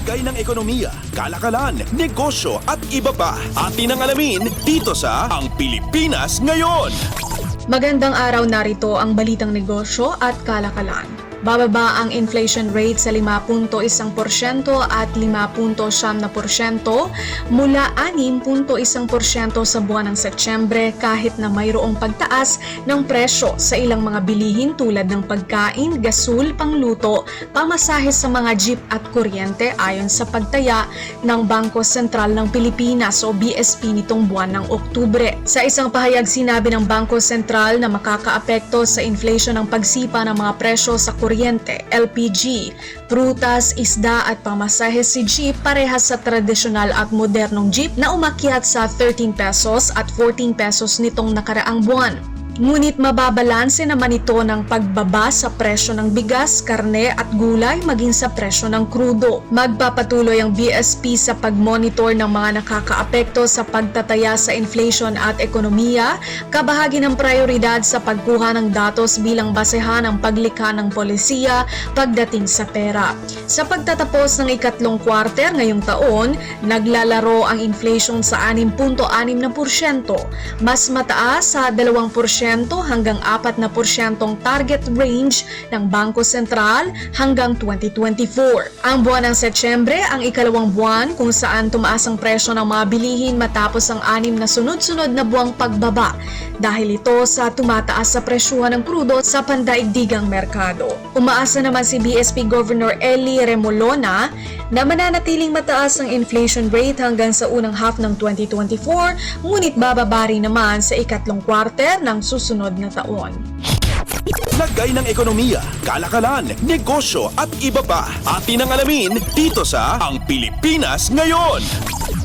Lagay ng ekonomiya, kalakalan, negosyo at iba pa. Atin ang alamin dito sa Ang Pilipinas Ngayon. Magandang araw, narito ang balitang negosyo at kalakalan. Bababa ang inflation rate sa 5.1% at 5.7% mula 6.1% sa buwan ng Setyembre kahit na mayroong pagtaas ng presyo sa ilang mga bilihin tulad ng pagkain, gasul, pangluto, pamasahe sa mga jeep at kuryente ayon sa pagtaya ng Bangko Sentral ng Pilipinas o BSP nitong buwan ng Oktubre. Sa isang pahayag, sinabi ng Bangko Sentral na makakaapekto sa inflation ng pagsipa ng mga presyo sa kuryente, LPG, prutas, isda at pamasahe si jeep parehas sa tradisyonal at modernong jeep na umakyat sa 13 pesos at 14 pesos nitong nakaraang buwan. Ngunit mababalanse naman ito ng pagbaba sa presyo ng bigas, karne at gulay maging sa presyo ng krudo. Magpapatuloy ang BSP sa pagmonitor ng mga nakakaapekto sa pagtataya sa inflation at ekonomiya, kabahagi ng prioridad sa pagkuha ng datos bilang basehan ng paglikha ng polisiya pagdating sa pera. Sa pagtatapos ng ikatlong quarter ngayong taon, naglalaro ang inflation sa 6.6%, mas mataas sa 2% hanggang 4% target range ng Bangko Sentral hanggang 2024. Ang buwan ng Setyembre ang ikalawang buwan kung saan tumaas ang presyo ng mga bilihin matapos ang 6 na sunod-sunod na buwang pagbaba dahil ito sa tumataas sa presyuhan ng krudo sa pandaigdigang merkado. Umaasa naman si BSP Governor Elly Remolona na mananatiling mataas ang inflation rate hanggang sa unang half ng 2024, ngunit bababa rin naman sa ikatlong quarter ng susunod na taon. Lagay ng ekonomiya, kalakalan, negosyo at iba pa. Atin ang alamin dito sa Ang Pilipinas Ngayon.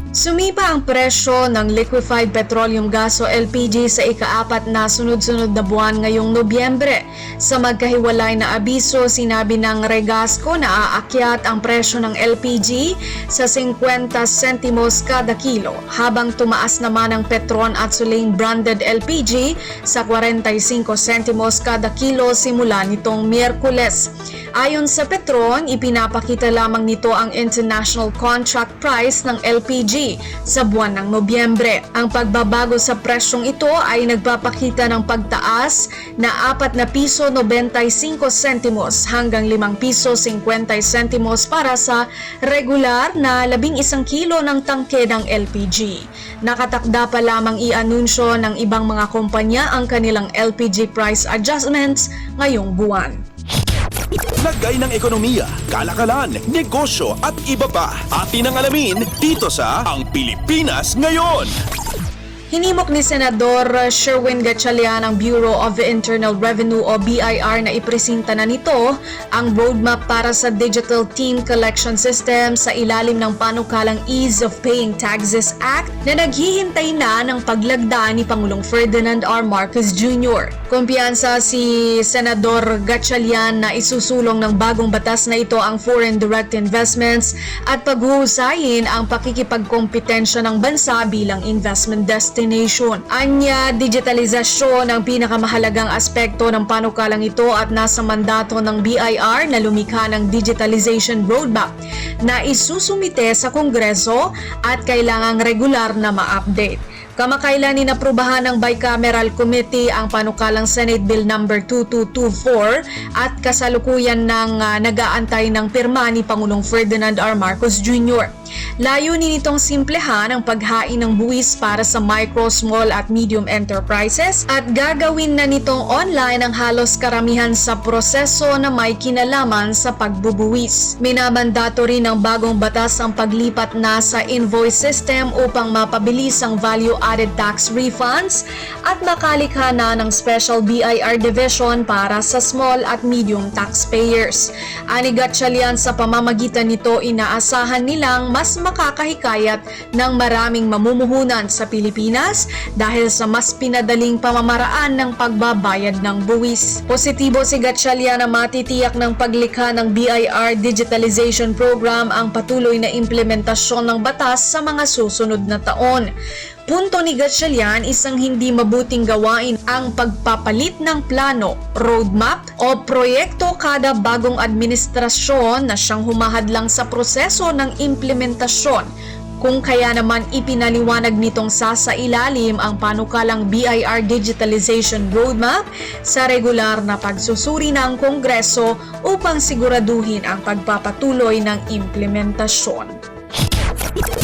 Sumipa ang presyo ng liquefied petroleum gas o LPG sa ika-4 na sunod-sunod na buwan ngayong Nobyembre. Sa magkahiwalay na abiso, sinabi ng Regasco na aakyat ang presyo ng LPG sa 50 sentimos kada kilo, habang tumaas naman ang Petron at Sulein branded LPG sa 45 sentimos kada kilo simula nitong Miyerkules. Ayon sa Petron, ipinapakita lamang nito ang international contract price ng LPG sa buwan ng Nobyembre. Ang pagbabago sa presyong ito ay nagpapakita ng pagtaas na 4 na piso 95 sentimos hanggang 5 piso 50 sentimos para sa regular na 11 kilo ng tangke ng LPG. Nakatakda pa lamang i-anunsyo ng ibang mga kumpanya ang kanilang LPG price adjustments ngayong buwan. Lagay ng ekonomiya, kalakalan, negosyo at iba pa. Atin ang alamin dito sa Ang Pilipinas Ngayon. Hinimok ni Senador Sherwin Gatchalian ang Bureau of Internal Revenue o BIR na ipresenta na nito ang roadmap para sa Digital Team Collection System sa ilalim ng panukalang Ease of Paying Taxes Act na naghihintay na ng paglagda ni Pangulong Ferdinand R. Marcos Jr. Kumpiyansa si Senador Gatchalian na isusulong ng bagong batas na ito ang foreign direct investments at paghuhusayin ang pakikipagkompetensya ng bansa bilang investment destination. Anya, digitalisasyon ang pinakamahalagang aspekto ng panukalang ito at nasa mandato ng BIR na lumikha ng digitalization roadmap na isusumite sa Kongreso at kailangang regular na ma-update. Kamakailan inaprubahan ng Bicameral Committee ang panukalang Senate Bill No. 2224 at kasalukuyan ng nag-aantay ng pirma ni Pangulong Ferdinand R. Marcos Jr. Layunin nitong simplehan ang paghain ng buwis para sa micro, small at medium enterprises at gagawin na nitong online ang halos karamihan sa proseso na may kinalaman sa pagbubuwis. Minamandato rin ng bagong batas ang paglipat na sa invoice system upang mapabilis ang value-added tax refunds at makalikha na ng special BIR division para sa small at medium taxpayers. Ani Gatchalian, sa pamamagitan nito inaasahan nilang mas makakahikayat ng maraming mamumuhunan sa Pilipinas dahil sa mas pinadaling pamamaraan ng pagbabayad ng buwis. Positibo si Gatchalian na matitiyak ng paglikha ng BIR Digitalization Program ang patuloy na implementasyon ng batas sa mga susunod na taon. Punto ni Gatchalian, isang hindi mabuting gawain ang pagpapalit ng plano, roadmap o proyekto kada bagong administrasyon na siyang humahadlang sa proseso ng implementasyon. Kung kaya naman ipinaliwanag nitong sasailalim ang panukalang BIR Digitalization Roadmap sa regular na pagsusuri ng Kongreso upang siguraduhin ang pagpapatuloy ng implementasyon.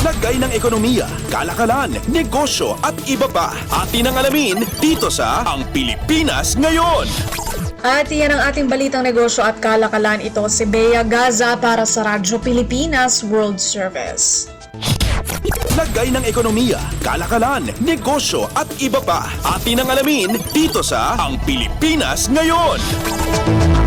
Lagay ng ekonomiya, kalakalan, negosyo at iba pa. Atin ang alamin dito sa Ang Pilipinas Ngayon. At iyan ang ating balitang negosyo at kalakalan. Ito si Bea Gaza para sa Radyo Pilipinas World Service. Lagay ng ekonomiya, kalakalan, negosyo at iba pa. Atin ang alamin dito sa Ang Pilipinas Ngayon.